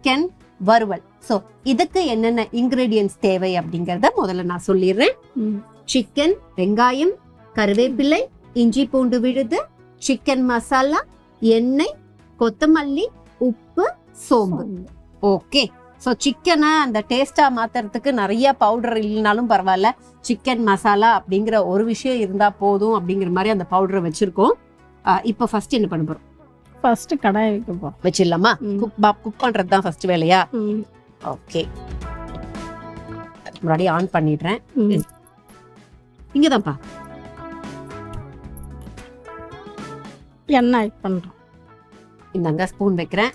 Chicken வறுவல். So இதுக்கு என்னென்ன இன்கிரீடியன்ஸ் தேவை அப்படிங்கறத முதல்ல நான் சொல்லிடுறேன். சிக்கன், வெங்காயம், கருவேப்பிலை, இஞ்சி பூண்டு விழுது, சிக்கன் மசாலா, எண்ணெய், கொத்தமல்லி, உப்பு, சோம்பு. ஓகே. ஸோ சிக்கனை அந்த டேஸ்டா மாத்துறதுக்கு நிறைய பவுடர் இல்லைனாலும் பரவாயில்ல, சிக்கன் மசாலா அப்படிங்கிற ஒரு விஷயம் இருந்தா போதும் அப்படிங்கிற மாதிரி அந்த பவுடரை வச்சிருக்கோம். இப்போ ஃபர்ஸ்ட் என்ன பண்ண போறோம்? ஃபர்ஸ்ட் கடாய் வைக்கப்போம். வச்சிடலாமா? குக் பண்றது தான் ஃபர்ஸ்ட் வேலையா? ஓகே. முன்னாடி ஆன் பண்ணிடுறேன். இங்கதான்ப்பா எண்ணெய் ஆட் பண்றோம். இந்தாங்க ஸ்பூன் வைக்கிறேன்.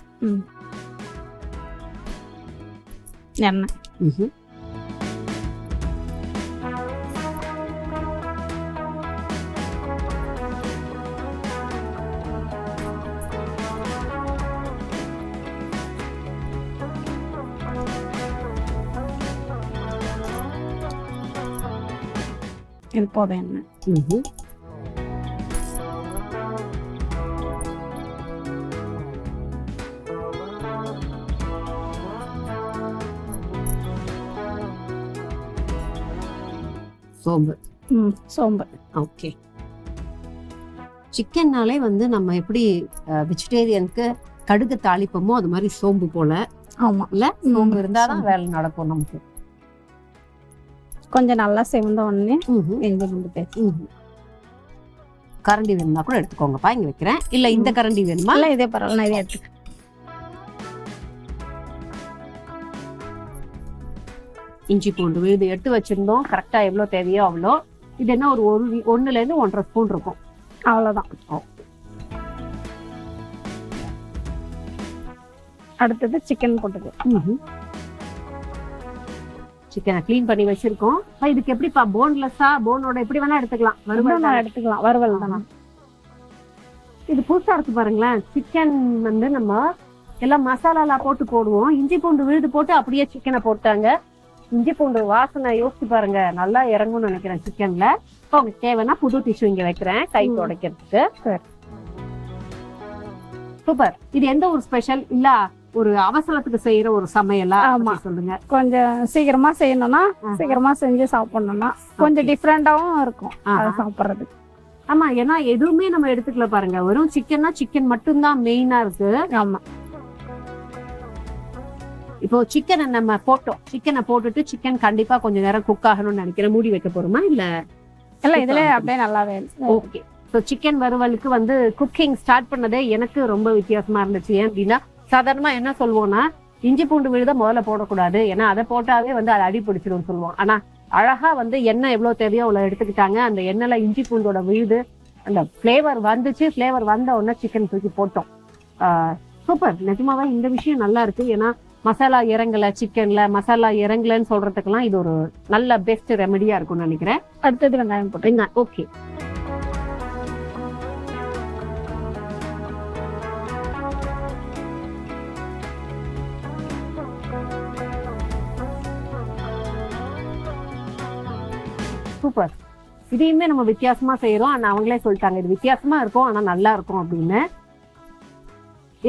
எண்ணெய் இது போதும். எண்ணெய் சோம்பு. சோம்பு. ஓகே. சிக்கன்னாலே வந்து நம்ம எப்படி வெஜிடேரியனுக்கு கடுகு தாளிப்போமோ அது மாதிரி சோம்பு போல. ஆமா இல்ல, சோம்பு இருந்தாதான் வேலை நடக்கும் நமக்கு. கொஞ்சம் நல்லா செவந்த உடனே கரண்டி வேணும்னா கூட எடுத்துக்கோங்கப்பா. இங்க வைக்கிறேன். இல்ல இந்த கரண்டி வேணுமா? இல்ல இதே பரவாயில்ல, நான் இதே எடுத்துக்கிறேன். இஞ்சி பூண்டு விழுது எடுத்து வச்சிருந்தோம். கரெக்டா எவ்வளவு தேவையோ அவ்வளோ. இது என்ன ஒரு 1 to 1.5 ஸ்பூன் இருக்கும், அவ்வளவுதான். அடுத்தது சிக்கன் போட்டுக்கலாம். சிக்கனை கிளீன் பண்ணி வச்சிருக்கோம். இதுக்கு எப்படிப்பா, போன்லெஸ்ஸா போனோட எப்படி வேணா எடுத்துக்கலாம்? எடுத்துக்கலாம், வறுவல் தானே. இது புதுசா இருக்கு பாருங்களேன். சிக்கன் வந்து நம்ம எல்லாம் மசாலா போட்டு போடுவோம், இஞ்சி பூண்டு விழுது போட்டு அப்படியே சிக்கனை போட்டாங்க. இஞ்சி பூண்டு வாசனை யோசிச்சு பாருங்க, நல்லா இறங்கும்னு நினைக்கிறேன் சிக்கன்ல. இப்போ உங்களுக்கு தேவைன்னா புது டிஷ்யூ இங்க வைக்கிறேன் கை துடைக்கிறதுக்கு. சூப்பர். இது எந்த ஒரு ஸ்பெஷல் இல்ல, ஒரு அவசரத்துக்கு செய்யற ஒரு சமையலா? சொல்லுங்க. கொஞ்சம் சீக்கிரமா செய்யணும்னா, சீக்கிரமா செஞ்சு சாப்பிடணும்னா கொஞ்சம் டிஃப்ரெண்டாவும் இருக்கும் சாப்பிடுறது. ஆமா, ஏன்னா எதுவுமே நம்ம எடுத்துக்கல பாருங்க, வெறும் சிக்கன்னா சிக்கன் மட்டும்தான் மெயினா இருக்கு. ஆமா. இப்போ சிக்கனை நம்ம போட்டோம், சிக்கனை போட்டுட்டு சிக்கன் கண்டிப்பா கொஞ்ச நேரம் குக் ஆகணும்னு நினைக்கிறேன். மூடி வைக்க போறோமா இல்ல? இல்ல, இதுல அப்படியே நல்லாவே. ஓகே. ஸோ சிக்கன் வறுவலுக்கு வந்து குக்கிங் ஸ்டார்ட் பண்ணதே எனக்கு ரொம்ப வித்தியாசமா இருந்துச்சு. ஏன் அப்படின்னா, சாதாரணமா என்ன சொல்லுவோம்னா, இஞ்சி பூண்டு விழுத முதல்ல போடக்கூடாது, ஏன்னா அதை போட்டாவே வந்து அதை அடி பிடிச்சிடும் சொல்லுவோம். ஆனா அழகா வந்து எண்ணெய் எவ்வளவு தேவையோ அவ்வளவு எடுத்துக்கிட்டாங்க. அந்த எண்ணெயில இஞ்சி பூண்டோட விழுது அந்த ஃபிளேவர் வந்துச்சு. ஃபிளேவர் வந்த உடனே சிக்கன் தூக்கி போட்டோம். சூப்பர். நிஜமாவே இந்த விஷயம் நல்லா இருக்கு. ஏன்னா மசாலா இறங்கல, சிக்கன்ல மசாலா இறங்கலன்னு சொல்றதுக்கெல்லாம் இது ஒரு நல்ல பெஸ்ட் ரெமெடியா இருக்கும்னு நினைக்கிறேன். அடுத்தது வெங்காயம் போட்டுங்க. ஓகே. சூப்பர். இதையுமே நம்ம வித்தியாசமா செய்யறோம். ஆனா அவங்களே சொல்லிட்டாங்க இது வித்தியாசமா இருக்கும் ஆனா நல்லா இருக்கும் அப்படின்னு.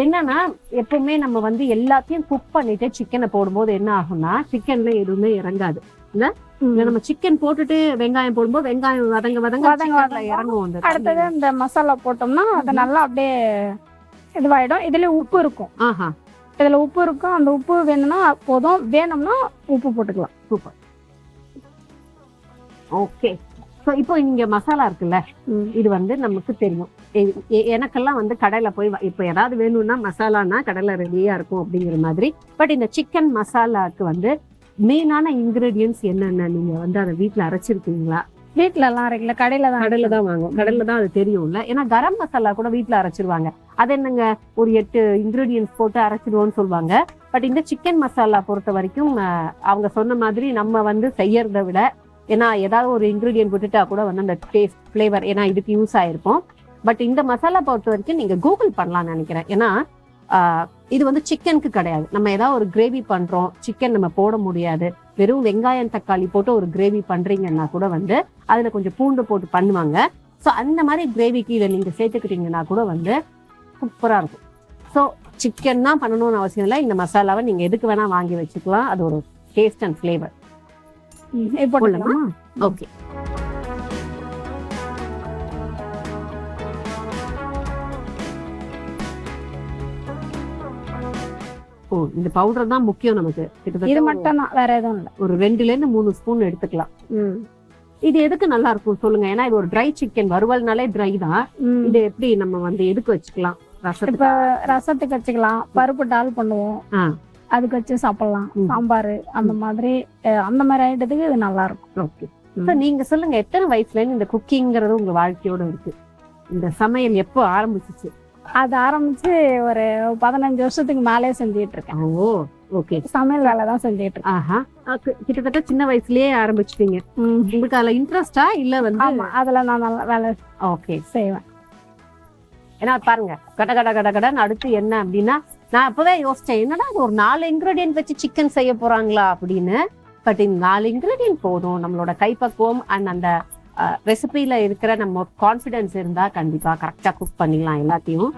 என்னன்னா, எப்பவுமே நம்ம வந்து எல்லாத்தையும் குக் பண்ணிட்டு சிக்கனை போடும்போது என்ன ஆகும்னா, சிக்கன்ல எதுவுமே இறங்காது. இல்ல, நம்ம சிக்கன் போட்டுட்டு வெங்காயம் போடும்போது வெங்காயம் வதங்க இறங்கும். அடுத்தது இந்த மசாலா போட்டோம்னா அது நல்லா அப்படியே இதுவாயிடும். இதுல உப்பு இருக்கும். இதுல உப்பு இருக்கும். அந்த உப்பு வேணும்னா போதும், வேணும்னா உப்பு போட்டுக்கலாம். சூப்பர். ஓகே. ஸோ இப்போ இங்க மசாலா இருக்குல்ல, இது வந்து நமக்கு தெரியும். எனக்கெல்லாம் வந்து கடையில போய் இப்போ ஏதாவது வேணும்னா மசாலானா கடையில ரெடியா இருக்கும் அப்படிங்கிற மாதிரி. பட் இந்த சிக்கன் மசாலாக்கு வந்து மெயினான இன்கிரீடியன்ஸ் என்னென்ன? நீங்க வந்து அதை வீட்டுல அரைச்சிருக்கீங்களா? வீட்டுல எல்லாம் அரைக்கல, கடையில தான் வாங்குவோம். கடையில தான் அது தெரியும்ல. ஏன்னா கரம் மசாலா கூட வீட்டுல அரைச்சிருவாங்க. அது என்னங்க, ஒரு 8 இன்கிரீடியன்ஸ் போட்டு அரைச்சிடுவோம்னு சொல்லுவாங்க. பட் இந்த சிக்கன் மசாலா பொறுத்த வரைக்கும் அவங்க சொன்ன மாதிரி நம்ம வந்து செய்யறதை விட, ஏன்னா ஏதாவது ஒரு இன்கிரீடியன்ட் விட்டுட்டா கூட வந்து அந்த டேஸ்ட் ஃபிளேவர் ஏன்னா இதுக்கு யூஸ் ஆயிருக்கும். பட் இந்த மசாலா பொறுத்த வரைக்கும் நீங்க கூகுள் பண்ணலாம்னு நினைக்கிறேன். ஏன்னா இது வந்து சிக்கனுக்கு கிடையாது. நம்ம ஏதாவது ஒரு கிரேவி பண்றோம், சிக்கன் நம்ம போட முடியாது, வெறும் வெங்காயம் தக்காளி போட்டு ஒரு கிரேவி பண்றீங்கன்னா கூட வந்து அதுல கொஞ்சம் பூண்டு போட்டு பண்ணுவாங்க. ஸோ அந்த மாதிரி கிரேவிக்கு இதை நீங்க சேர்த்துக்கிட்டீங்கன்னா கூட வந்து சூப்பரா இருக்கும். ஸோ சிக்கன் தான் பண்ணணும்னு அவசியம் இல்லை. இந்த மசாலாவை நீங்க எதுக்கு வேணா வாங்கி வச்சுக்கலாம். அது ஒரு டேஸ்ட் அண்ட் ஃபிளேவர். போடலாமா? ஓகே. ஓ, இந்த பவுடர் தான் முக்கியம் நமக்கு. இது மட்டும் தான், வேற எதுவும் இல்லை. ஒரு 2 to 3 ஸ்பூன் எடுத்துக்கலாம். இது எதுக்கு நல்லா இருக்கும் சொல்லுங்க? ஏன்னா இது ஒரு ட்ரை சிக்கன், வறுவல்னாலே ட்ரை தான். இது எப்படி நம்ம வந்து எதுக்கு வச்சுக்கலாம்? இப்ப ரசத்துக்கு வச்சுக்கலாம், பருப்பு டால் பண்ணுவோம், அதுக்கு வச்சு சாப்பிடலாம், சாம்பார் அந்த மாதிரி ஐட்டத்துக்கு இது நல்லா இருக்கும். ஓகே. நீங்க சொல்லுங்க, எத்தனை வயசுல இருந்து இந்த குக்கிங்கிறது உங்க வாழ்க்கையோட இருக்கு? இந்த சமையல் எப்போ ஆரம்பிச்சிச்சு? அது ஆரம்பிச்சு ஒரு 15 வருஷத்துக்கு மேலே செஞ்சுட்டு இருக்கேன். ஓ, ஓகே. சமையல் வேலை தான் செஞ்சுட்டு இருக்கேன். ஆஹா, கிட்டத்தட்ட சின்ன வயசுலயே ஆரம்பிச்சிட்டீங்க. உங்களுக்கு அதுல இன்ட்ரெஸ்டா இல்ல வந்து? அதுல நான் நல்லா வேலை செய்வேன். ஏன்னா பாருங்க, கட கட கட கடன்னு அடுத்து என்ன அப்படின்னா, நான் அப்பவே யோசிச்சேன், என்னடா ஒரு 4 இன்கிரீடியன்ட் வச்சு சிக்கன் செய்ய போறாங்களா அப்படின்னு. பட் இந்த 4 இன்கிரீடியன்ட் போதும். நம்மளோட கைப்பக்குவம் அண்ட் அந்த ரெசிபியில இருக்கிற நம்ம கான்ஃபிடன்ஸ் இருந்தா கண்டிப்பா கரெக்டா குக் பண்ணிடலாம் எல்லாத்தையும்.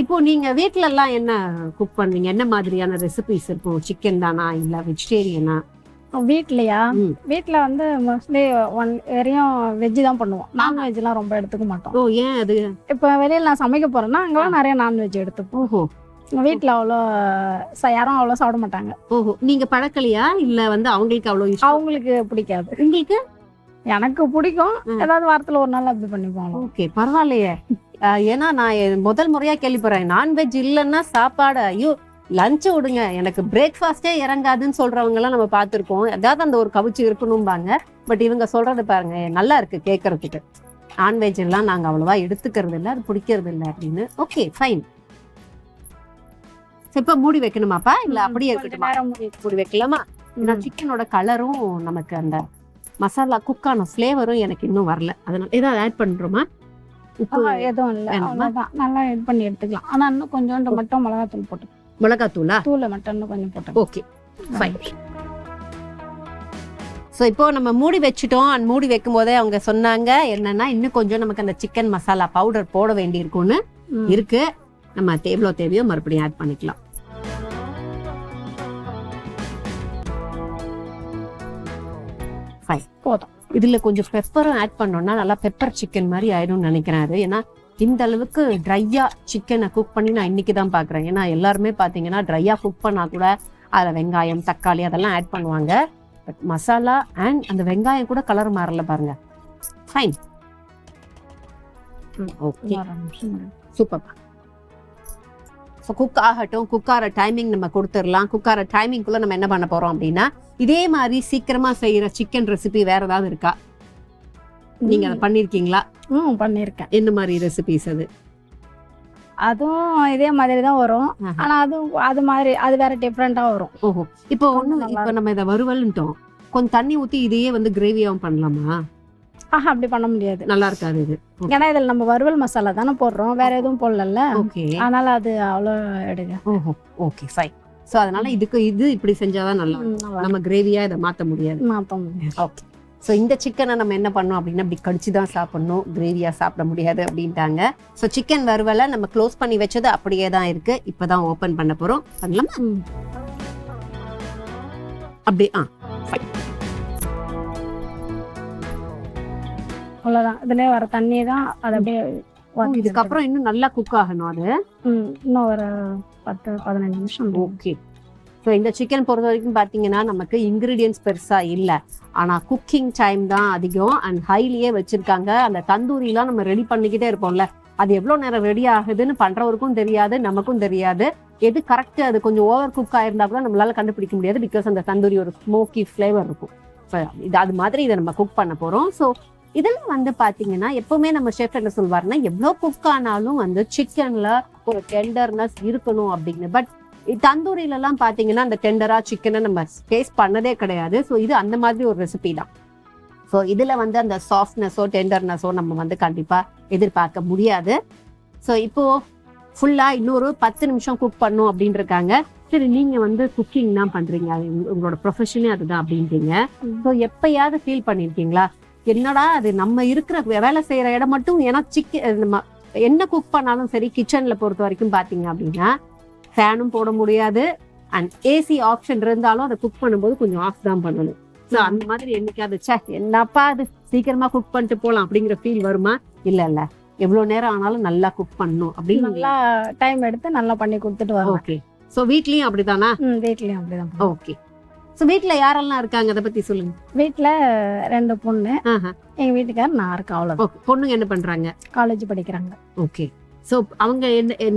இப்போ நீங்க வீட்டுல எல்லாம் என்ன குக் பண்ணுவீங்க? என்ன மாதிரியான ரெசிபிஸ் இருக்கும்? சிக்கன் தானா இல்ல வெஜிடேரியனா? வீட்லயா? வீட்டுல வந்து மோஸ்ட்லி வெறும் வெஜ் தான் பண்ணுவோம். நான்வெஜ் எல்லாம் ரொம்ப எடுத்துக்க மாட்டோம். ஓ, ஏன் அது? இப்ப வெளியில நான் சமைக்க போறேன்னா அங்கெல்லாம் நிறைய நான்வெஜ் எடுத்துப்போம். ஓஹோ. வீட்டுல அவ்வளோ யாரும் அவ்வளோ சாப்பிட மாட்டாங்க. ஓஹோ, நீங்க பழக்கலையா இல்ல வந்து அவங்களுக்கு அவ்வளோ? அவங்களுக்கு பிடிக்காது. உங்களுக்கு? எனக்கு பிடிக்கும். ஏதாவது வாரத்துல ஒரு நாள் அப்படி பண்ணிப்போம். ஓகே, பரவாயில்லையே. ஏன்னா நான் முதல் முறையா கேள்விப்படுறேன், நான்வெஜ் இல்லைன்னா சாப்பாடு, ஐயோ லஞ்சு விடுங்க, எனக்கு பிரேக்ஃபாஸ்டே இறங்காதுன்னு சொல்றவங்க எல்லாம் நம்ம பார்த்திருக்கோம். ஏதாவது அந்த ஒரு கவிச்சு இருக்கணும்பாங்க. பட் இவங்க சொல்றது பாருங்க, நல்லா இருக்கு கேட்கறதுக்கு. நான்வெஜ் எல்லாம் நாங்க அவ்வளவா எடுத்துக்கிறது இல்லை, அது பிடிக்கிறது இல்லை அப்படின்னு. Okay, fine. இப்ப மூடி வைக்கணுமாப்பா இல்ல அப்படியே இருக்கட்டுமா? மூடி வைக்கலாமா? ஏன்னா சிக்கனோட கலரும் நமக்கு அந்த மசாலா குக்கான ஃபிளேவரும் எனக்கு இன்னும் வரல. அதனால ஏதாவது ஆட் பண்றோமா? உப்பு எதுவும் இல்லை, அவ்வளவுதான். நல்லா ஆட் பண்ணி எடுத்துக்கலாம். ஆனா இன்னும் கொஞ்சோண்டு மட்டும் மிளகாத்தூள் போட்டு. மிளகாத்தூளா? தூளை மட்டும் இன்னும் கொஞ்சம் போட்டு. Okay, fine. ஸோ இப்போ நம்ம மூடி வச்சுட்டோம். அண்ட் மூடி வைக்கும் போதே அவங்க சொன்னாங்க என்னன்னா, இன்னும் கொஞ்சம் நமக்கு அந்த சிக்கன் மசாலா பவுடர் போட வேண்டி இருக்கும்னு இருக்கு. நம்ம எவ்வளோ தேவையோ மறுபடியும் ஆட் பண்ணிக்கலாம். போதும். இதுல கொஞ்சம் பெப்பரும் ஆட் பண்ணோம்னா நல்லா பெப்பர் சிக்கன் மாதிரி ஆயிடும்னு நினைக்கிறாரு. ஏன்னா இந்த அளவுக்கு ட்ரையா சிக்கனை குக் பண்ணி நான் இன்னைக்குதான் பாக்குறேன். ஏன்னா எல்லாருமே பாத்தீங்கன்னா ட்ரையா குக் பண்ணா கூட அதுல வெங்காயம், தக்காளி அதெல்லாம் ஆட் பண்ணுவாங்க. பட் மசாலா அண்ட் அந்த வெங்காயம் கூட கலர் மாறல பாருங்க. Fine, okay, super. So cook ஆகட்டும். குக் ஆகிற டைமிங் நம்ம கொடுத்துடலாம். குக் ஆகிற டைமிங்குள்ள நம்ம என்ன பண்ண போறோம் அப்படின்னா, இதே மாதிரி சீக்கிரமா செய்யற சிக்கன் ரெசிபி வேற ஏதாவது இருக்கா? நீங்க அதை பண்ணிருக்கீங்களா? பண்ணிருக்கேன். என்ன மாதிரி ரெசிபிஸ் அது? அதுவும் இதே மாதிரி தான் வரும். ஆனா அது மாதிரி அது வேற டிஃப்ரெண்டா வரும். ஓஹோ. இப்போ நம்ம இதை வறுவல்ட்டோம், கொஞ்சம் தண்ணி ஊத்தி இதையே வந்து கிரேவியாவும் பண்ணலாமா? அப்படி பண்ண முடியாது, நல்லா இருக்காது இது. ஏன்னா இதுல நம்ம வறுவல் மசாலா தானே போடுறோம், வேற எதுவும் போடல. அதனால அது அவ்வளோ எடுங்க. ஓஹோ, ஓகே, ஃபைன். சோ அதனால இது இப்படி செஞ்சாதான் நல்லா, நம்ம கிரேவியா இதை மாத்த முடியாது. ஓகே. ஸோ இந்த சிக்கனை நம்ம என்ன பண்ணோம் அப்படின்னா, இப்படி கடிச்சு தான் சாப்பிடணும், கிரேவியா சாப்பிட முடியாது அப்படின்ட்டாங்க. ஸோ சிக்கன் வறுவலை நம்ம க்ளோஸ் பண்ணி வச்சது அப்படியே தான் இருக்கு. இப்பதான் ஓபன் பண்ண போறோம். பண்ணலாமா? அப்படி அவ்வளவுதான். இதுல வர தண்ணி தான் அது அப்படியே. இதுக்கப்புறம் இன்னும் நல்லா குக் ஆகணும் அது. இன்னும் ஒரு 10-15 நிமிஷம். ஓகே. ஸோ இந்த சிக்கன் பொறுத்த வரைக்கும் பார்த்தீங்கன்னா நமக்கு இன்க்ரீடியன்ஸ் பெருசா இல்லை, ஆனால் குக்கிங் டைம் தான் அதிகம். அண்ட் ஹைலியே வச்சிருக்காங்க. அந்த தந்தூரிலாம் நம்ம ரெடி பண்ணிக்கிட்டே இருப்போம்ல, அது எவ்வளோ நேரம் ரெடி ஆகுதுன்னு பண்றவருக்கும் தெரியாது, நமக்கும் தெரியாது. எது கரெக்ட், அது கொஞ்சம் ஓவர் குக் ஆயிருந்தா கூட நம்மளால கண்டுபிடிக்க முடியாது. பிகாஸ் அந்த தந்தூரி ஒரு ஸ்மோக்கி ஃப்ளேவர் இருக்கும். இது அது மாதிரி இதை நம்ம குக் பண்ண போறோம். ஸோ இதெல்லாம் வந்து பாத்தீங்கன்னா எப்பவுமே நம்ம ஷெஃப் என்ன சொல்வாருன்னா, எவ்வளோ குக் ஆனாலும் வந்து சிக்கன்ல ஒரு டெண்டர்னஸ் இருக்கணும் அப்படின்னு. பட் தந்தூரில எல்லாம் பாத்தீங்கன்னா அந்த டெண்டரா சிக்கனை நம்ம டேஸ்ட் பண்ணதே கிடையாது. ஸோ இது அந்த மாதிரி ஒரு ரெசிபி தான். ஸோ இதுல வந்து அந்த சாஃப்ட்னஸோ டெண்டர்னஸோ நம்ம வந்து கண்டிப்பா எதிர்பார்க்க முடியாது. ஸோ இப்போ ஃபுல்லா இன்னொரு 10 நிமிஷம் குக் பண்ணும் அப்படின்னு இருக்காங்க. சரி, நீங்க வந்து குக்கிங் தான் பண்றீங்க, உங்களோட ப்ரொஃபஷனே அதுதான் அப்படின்றீங்க. ஸோ எப்பயாவது ஃபீல் பண்ணிருக்கீங்களா, என்னடா அது நம்ம இருக்கிற வேலை செய்யற இடம் மட்டும். ஏன்னா நம்ம என்ன குக் பண்ணாலும் சரி கிச்சன்ல பொறுத்த வரைக்கும் பாத்தீங்க அப்படின்னா ஃபேனும் போட முடியாது, அண்ட் ஏசி ஆப்ஷன் இருந்தாலும் அதை குக் பண்ணும்போது கொஞ்சம் ஆஃப் தான் பண்ணணும். ஸோ அந்த மாதிரி என்னைக்காவது என்னப்பா அது சீக்கிரமா குக் பண்ணிட்டு போகலாம் அப்படிங்கிற ஃபீல் வருமா? இல்ல எவ்வளவு நேரம் ஆனாலும் நல்லா குக் பண்ணணும் அப்படின்னு நல்லா டைம் எடுத்து நல்லா பண்ணி கொடுத்துட்டு வரோம். ஓகே. ஸோ வீட்லயும் அப்படிதானா? வீட்லயும் அப்படிதான். ஓகே. ஸோ வீட்ல யாரெல்லாம் இருக்காங்க அதை பத்தி சொல்லுங்க. வீட்டுல 2 பொண்ணு, எங்க வீட்டுக்காரர், நான் இருக்கேன், அவ்வளவு. பொண்ணுங்க என்ன பண்றாங்க? காலேஜ் படிக்கிறாங்க. ஓகே. ஸோ அவங்க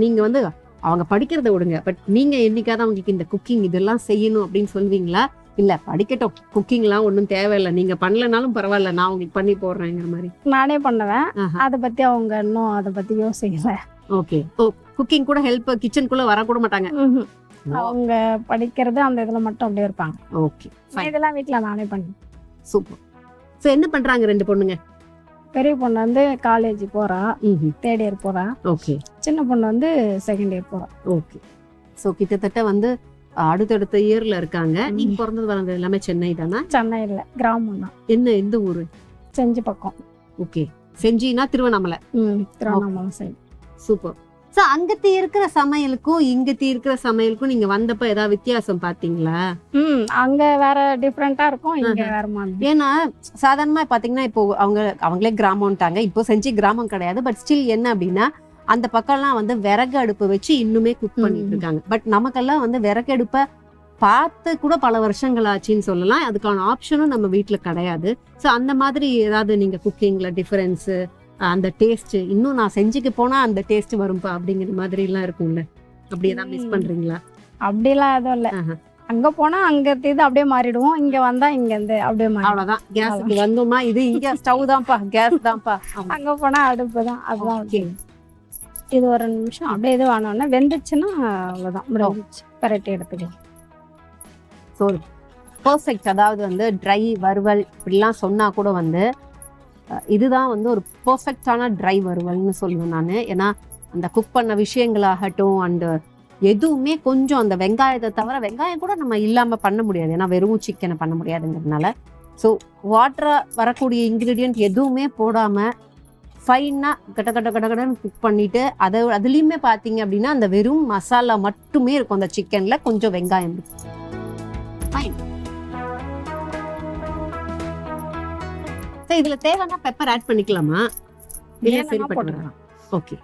நீங்க வந்து அவங்க படிக்கிறத விடுங்க, பட் நீங்க என்னைக்காவது அவங்களுக்கு இந்த குக்கிங் இதெல்லாம் செய்யணும் அப்படின்னு சொல்வீங்களா? இல்ல படிக்கட்டும், குக்கிங்லாம் ஒன்றும் தேவையில்லை, நீங்க பண்ணலனாலும் பரவாயில்ல, நான் உங்களுக்கு பண்ணி போடுறேங்கிற மாதிரி? நானே பண்ணுவேன். அதை பத்தி அவங்க இன்னும் அதை பத்தி யோசிக்கல. ஓகே. ஓ, குக்கிங் கூட ஹெல்ப் கிச்சனுக்குள்ள வரக்கூட மாட்டாங்க? அவங்க படிக்கிறது அந்த இதுல மட்டும் அப்படியே இருப்பாங்க. ஓகே. இதெல்லாம் வீட்டுல நானே பண்ணேன். சூப்பர். ஸோ என்ன பண்றாங்க 2 பொண்ணுங்க? பெரிய பொண்ணு வந்து காலேஜ் போறா, 3rd இயர் போறா. ஓகே. சின்ன பொண்ணு வந்து 2nd இயர் போறா. ஓகே. ஸோ கிட்டத்தட்ட வந்து அடுத்தடுத்த இயர்ல இருக்காங்க. நீங்க பிறந்தது வளர்ந்தது எல்லாமே சென்னை தானா? சென்னை இல்ல, கிராமம் தான். என்ன, எந்த ஊரு? செஞ்சி பக்கம். ஓகே. செஞ்சினா Tiruvannamalai. Tiruvannamalai side. Super. So அங்கத்தி இருக்கிற சமையலுக்கும் இங்கத்தி இருக்கிற சமையலுக்கும் நீங்க வந்தப்ப ஏதாவது வித்தியாசம் பாத்தீங்களா? அங்க வேற டிஃப்ரெண்டா இருக்கும், இங்க வேற மாதிரி. ஏன்னா சாதாரணமா பாத்தீங்கன்னா இப்போ அவங்களே கிராமம்ட்டாங்க, இப்போ செஞ்சி கிராமம் கிடையாது, பட் ஸ்டில் என்ன அப்படின்னா அந்த பக்கம்லாம் வந்து விறகு அடுப்பு வச்சு இன்னுமே குக் பண்ணிட்டு இருக்காங்க. பட் நமக்கெல்லாம் வந்து விறகு அடுப்பை பார்த்து கூட பல வருஷங்கள் ஆச்சுன்னு சொல்லலாம். அதுக்கான ஆப்ஷனும் நம்ம வீட்டுல கிடையாது. ஸோ அந்த மாதிரி ஏதாவது நீங்க குக்கிங்ல டிஃபரன்ஸ், அந்த டேஸ்ட், இன்னும் நான் செஞ்சுக்கு போனா அந்த டேஸ்ட் வரும்பா அப்படிங்கிற மாதிரி எல்லாம் இருக்கும்ல, அப்படி ஏதாவது மிஸ் பண்றீங்களா? அப்படிலாம் எதுவும் இல்ல. அங்க போனா அங்க இது அப்படியே மாறிடுவோம், இங்க வந்தா இங்க இருந்து அப்படியே மாறி. அவ்வளவுதான். கேஸுக்கு வந்தோமா, இது இங்க ஸ்டவ் தான்ப்பா, கேஸ் தான்ப்பா. அங்க போனா அடுப்பு தான், அதுதான். இது ஒரு 2 நிமிஷம் அப்படியே இது ஆனோன்னா வெந்துச்சுன்னா அவ்வளவுதான், முடிஞ்சிச்சு. பரட்டி எடுத்துக்கலாம். So perfect. அதாவது வந்து ட்ரை வறுவல் இப்படிலாம் சொன்னா கூட வந்து இதுதான் வந்து ஒரு பர்ஃபெக்டான ட்ரை வறுவல்னு சொல்லுவேன் நான். ஏன்னா அந்த குக் பண்ண விஷயங்களாகட்டும், அண்ட் எதுவுமே கொஞ்சம் அந்த வெங்காயத்தை தவிர, வெங்காயம் கூட நம்ம இல்லாமல் பண்ண முடியாது, ஏன்னா வெறும் சிக்கனை பண்ண முடியாதுங்கிறதுனால. ஸோ வாட்டராக வரக்கூடிய இன்க்ரீடியன்ட் எதுவுமே போடாமல் ஃபைனாக கடன்னு குக் பண்ணிவிட்டு அதுலேயுமே பார்த்தீங்க அப்படின்னா அந்த வெறும் மசாலா மட்டுமே இருக்கும் அந்த சிக்கனில், கொஞ்சம் வெங்காயம் இருக்கும். ஃபைன். இதுல தேவைன்னா பெப்பர் ஆட் பண்ணிக்கலாமா? இல்ல சரி போடலாம். ஓகே,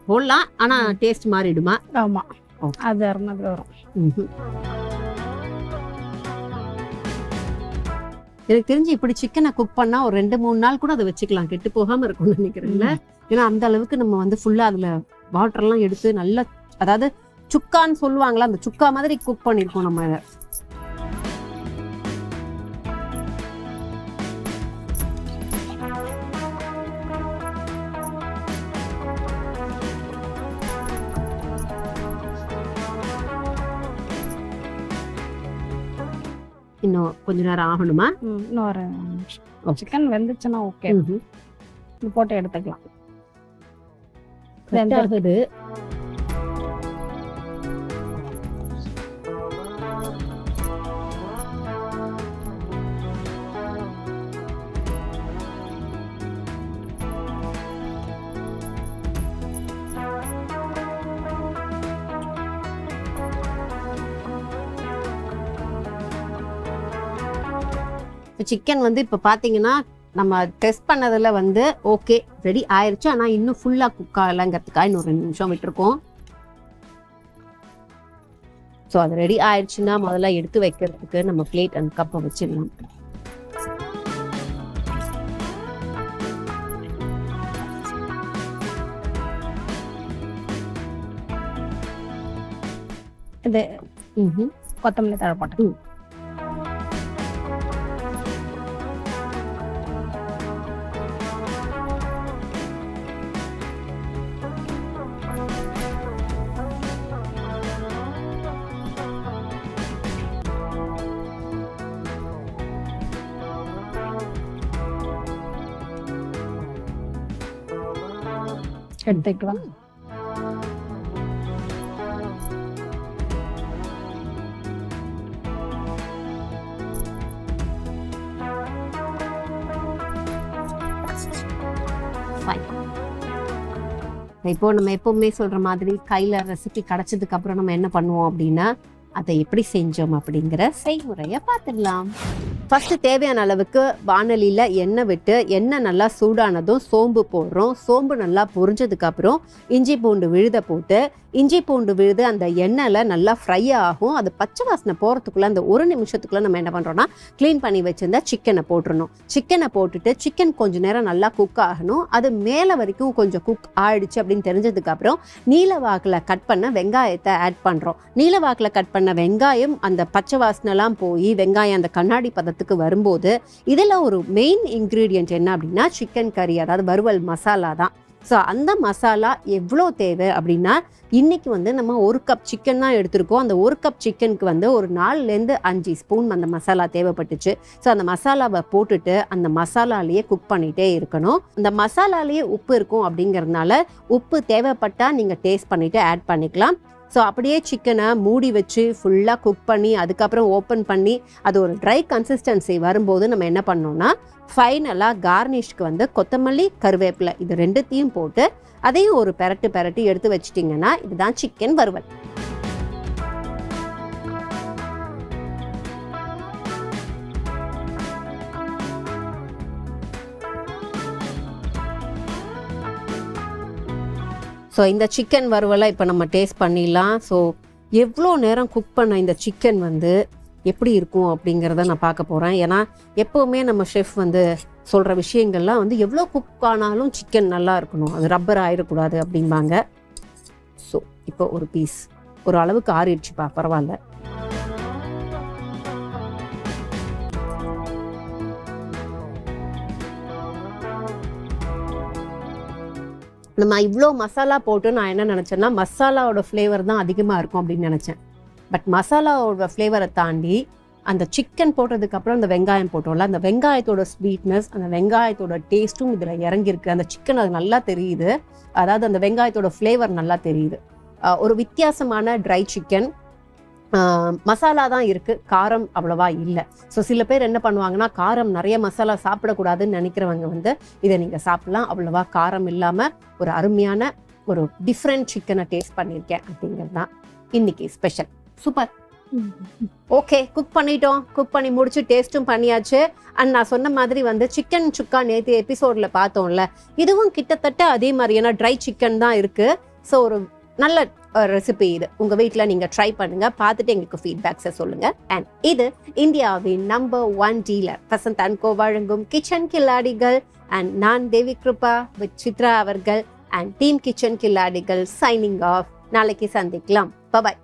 போடலாம். ஆனா டேஸ்ட் மாறிடுமா? ஆமா, அது அருமையா வரும். எனக்கு தெரிஞ்சு இப்படி சிக்கனை குக் பண்ணா ஒரு 2-3 நாள் கூட அதை வச்சுக்கலாம், கெட்டு போகாம இருக்கும்னு நினைக்கிறேன்ல. ஏன்னா அந்த அளவுக்கு நம்ம வந்து ஃபுல்லா அதுல வாட்டர் எல்லாம் எடுத்து நல்லா, அதாவது சுக்கான்னு சொல்லுவாங்களா, அந்த சுக்கா மாதிரி குக் பண்ணிருக்கோம் நம்ம. இன்னும் கொஞ்ச நேரம் ஆகணுமா? இன்னும் ஒரு நிமிஷம். சிக்கன் வெந்துச்சுன்னா ஓகே, போட்டு எடுத்துக்கலாம். வெந்தாகுது. சிக்கன் வந்து இப்போ பார்த்தீங்கன்னா நம்ம டெஸ்ட் பண்ணதில் வந்து ஓகே ரெடி ஆயிடுச்சு. ஆனால் இன்னும் ஃபுல்லாக குக் ஆகலைங்கிறதுக்காக இன்னும் 2 நிமிஷம் விட்டுருக்கோம். ஸோ அது ரெடி ஆயிடுச்சுன்னா முதல்ல எடுத்து வைக்கிறதுக்கு நம்ம பிளேட் அண்ட் கப்பை வச்சிடலாம். இது கொத்தமல்லி தழை போட்டு எடுத்துக்கலாம். பாய். இப்போ நம்ம எப்பவுமே சொல்ற மாதிரி கையில ரெசிபி கிடைச்சதுக்கு அப்புறம் நம்ம என்ன பண்ணுவோம் அப்படின்னா அதை எப்படி செஞ்சோம் அப்படிங்கிற செய்முறையை பார்த்துடலாம். ஃபர்ஸ்ட் தேவையான அளவுக்கு வானலியில் எண்ணெய் விட்டு எண்ணெய் நல்லா சூடானதும் சோம்பு போடுறோம். சோம்பு நல்லா பொரிஞ்சதுக்கு அப்புறம் இஞ்சி பூண்டு விழுத போட்டு இஞ்சி பூண்டு விழுது அந்த எண்ணெயில் நல்லா ஃப்ரை ஆகும். அது பச்சை வாசனை போகிறதுக்குள்ளே அந்த 1 நிமிஷத்துக்குள்ளே நம்ம என்ன பண்ணுறோம்னா க்ளீன் பண்ணி வச்சுருந்தா சிக்கனை போட்டுடணும். சிக்கனை போட்டுட்டு சிக்கன் கொஞ்சம் நேரம் நல்லா குக் ஆகணும். அது மேலே வரைக்கும் கொஞ்சம் குக் ஆயிடுச்சு அப்படின்னு தெரிஞ்சதுக்கப்புறம் நீலவாக்கில் கட் பண்ண வெங்காயத்தை ஆட் பண்ணுறோம். நீலவாக்கில் கட் பண்ண வெங்காயம் அந்த பச்சை வாசனைலாம் போய் வெங்காயம் அந்த கண்ணாடி பதத்துக்கு வரும்போது இதில் ஒரு மெயின் இன்க்ரீடியன்ட் என்ன அப்படின்னா சிக்கன் கறி, அதாவது வறுவல் மசாலா தான். ஸோ அந்த மசாலா எவ்வளோ தேவை அப்படின்னா இன்றைக்கி வந்து நம்ம 1 கப் சிக்கன் தான் எடுத்திருக்கோம். அந்த 1 கப் சிக்கனுக்கு வந்து ஒரு 4லேருந்து 5 ஸ்பூன் அந்த மசாலா தேவைப்பட்டுச்சு. ஸோ அந்த மசாலாவை போட்டுட்டு அந்த மசாலாலேயே குக் பண்ணிகிட்டே இருக்கணும். அந்த மசாலாலேயே உப்பு இருக்கும் அப்படிங்கிறதுனால உப்பு தேவைப்பட்டால் நீங்கள் டேஸ்ட் பண்ணிவிட்டு ஆட் பண்ணிக்கலாம். ஸோ அப்படியே சிக்கனை மூடி வச்சு ஃபுல்லாக குக் பண்ணி அதுக்கப்புறம் ஓப்பன் பண்ணி அது ஒரு ட்ரை கன்சிஸ்டன்சி வரும்போது நம்ம என்ன பண்ணோம்னா ஃபைனலாக கார்னிஷ்க்கு வந்து கொத்தமல்லி, கருவேப்பிலை இது 2த்தையும் போட்டு அதையும் ஒரு பெரட்டி எடுத்து வச்சிட்டிங்கன்னா இதுதான் சிக்கன் வறுவல். ஸோ இந்த சிக்கன் வறுவலை இப்போ நம்ம டேஸ்ட் பண்ணிடலாம். ஸோ எவ்வளோ நேரம் குக் பண்ண இந்த சிக்கன் வந்து எப்படி இருக்கும் அப்படிங்கிறத நான் பார்க்க போகிறேன். ஏன்னா எப்போவுமே நம்ம ஷெஃப் வந்து சொல்கிற விஷயங்கள்லாம் வந்து எவ்வளோ குக் ஆனாலும் சிக்கன் நல்லா இருக்கணும், அது ரப்பர் ஆகிடக்கூடாது அப்படிம்பாங்க. ஸோ இப்போ ஒரு பீஸ் ஒரு அளவுக்கு ஆறிடுச்சுப்பா, பரவாயில்ல. நம்ம இவ்வளோ மசாலா போட்டு நான் என்ன நினச்சேன்னா மசாலாவோட ஃப்ளேவர் தான் அதிகமாக இருக்கும் அப்படின்னு நினச்சேன். பட் மசாலாவோட ஃப்ளேவரை தாண்டி அந்த சிக்கன் போட்டதுக்கப்புறம் அந்த வெங்காயம் போட்டோம்ல, அந்த வெங்காயத்தோட ஸ்வீட்னஸ், அந்த வெங்காயத்தோட டேஸ்ட்டும் இதில் இறங்கியிருக்கு. அந்த சிக்கன் அது நல்லா தெரியுது, அதாவது அந்த வெங்காயத்தோட ஃப்ளேவர் நல்லா தெரியுது. ஒரு வித்தியாசமான ட்ரை சிக்கன். மசாலா தான் இருக்குது, காரம் அவ்வளவா இல்லை. ஸோ சில பேர் என்ன பண்ணுவாங்கன்னா காரம் நிறைய மசாலா சாப்பிடக்கூடாதுன்னு நினைக்கிறவங்க வந்து இதை நீங்கள் சாப்பிடலாம். அவ்வளவா காரம் இல்லாமல் ஒரு அருமையான ஒரு டிஃப்ரெண்ட் சிக்கனை டேஸ்ட் பண்ணியிருக்கேன் அப்படிங்கிறது தான் இன்னைக்கு ஸ்பெஷல். சூப்பர். ஓகே, குக் பண்ணிட்டோம். குக் பண்ணி முடிச்சு டேஸ்ட்டும் பண்ணியாச்சு. அண்ட் நான் சொன்ன மாதிரி வந்து சிக்கன் சுக்கா நேற்று எபிசோடில் பார்த்தோம்ல, இதுவும் கிட்டத்தட்ட அதே மாதிரியான ட்ரை சிக்கன் தான் இருக்குது. ஸோ ஒரு நல்ல ரெசிபி இது. உங்கள் வீட்டில் நீங்கள் ட்ரை பண்ணுங்கள், பார்த்துட்டு எங்களுக்கு ஃபீட்பேக்ஸை சொல்லுங்கள். அண்ட் இது இந்தியாவின் நம்பர் 1 டீலர் வசந்த் அண்ட் கோ வழங்கும் கிச்சன் கில்லாடிகள். அண்ட் நான் தேவி கிருபா வித் சித்ரா அவர்கள் அண்ட் டீம் கிச்சன் கில்லாடிகள் சைனிங் ஆஃப். நாளைக்கு சந்திக்கலாம். பாய்.